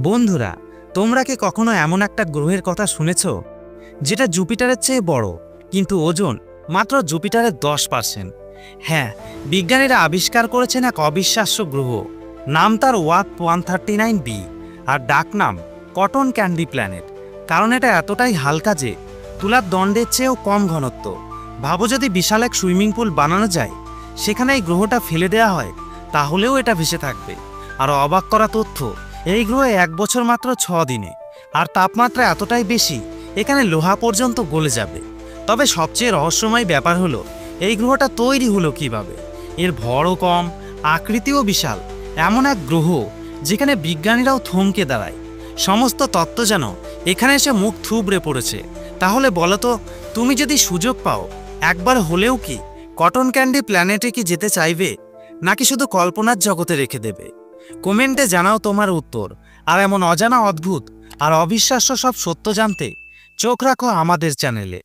বন্ধুরা, তোমরা কি কখনো এমন একটা গ্রহের কথা শুনেছ যেটা জুপিটারের চেয়ে বড়, কিন্তু ওজন মাত্র জুপিটারের 10%? হ্যাঁ, বিজ্ঞানীরা আবিষ্কার করেছেন এক অবিশ্বাস্য গ্রহ। নাম তার ওয়াক 139b, আর ডাকনাম কটন ক্যান্ডি প্ল্যানেট। কারণ এটা এতটাই হালকা যে তুলার দণ্ডের চেয়েও কম ঘনত্ব। ভাবো, যদি বিশাল এক সুইমিং পুল বানানো যায়, সেখানে এই গ্রহটা ফেলে দেওয়া হয়, তাহলেও এটা ভেসে থাকবে। আর অবাক করা তথ্য, এই গ্রহে 1 বছর মাত্র 6 দিনে, আর তাপমাত্রা এতটাই বেশি এখানে লোহা পর্যন্ত গলে যাবে। তবে সবচেয়ে রহস্যময় ব্যাপার হলো, এই গ্রহটা তৈরি হলো কিভাবে। এর ভরও কম, আকৃতিও বিশাল, এমন এক গ্রহ যেখানে বিজ্ঞানীরাও থমকে দাঁড়ায়। সমস্ত তত্ত্ব যেন এখানে এসে মুখ থুবড়ে পড়েছে। তাহলে বলো তো, তুমি যদি সুযোগ পাও, একবার হলেও কি কটন ক্যান্ডি প্ল্যানেটে কি যেতে চাইবে, নাকি শুধু কল্পনার জগতে রেখে দেবে? কমেন্টে জানাও তোমার উত্তর। আর এমন অজানা, অদ্ভুত আর অবিশ্বাস্য সব সত্য জানতে চোখ রাখো আমাদের চ্যানেলে।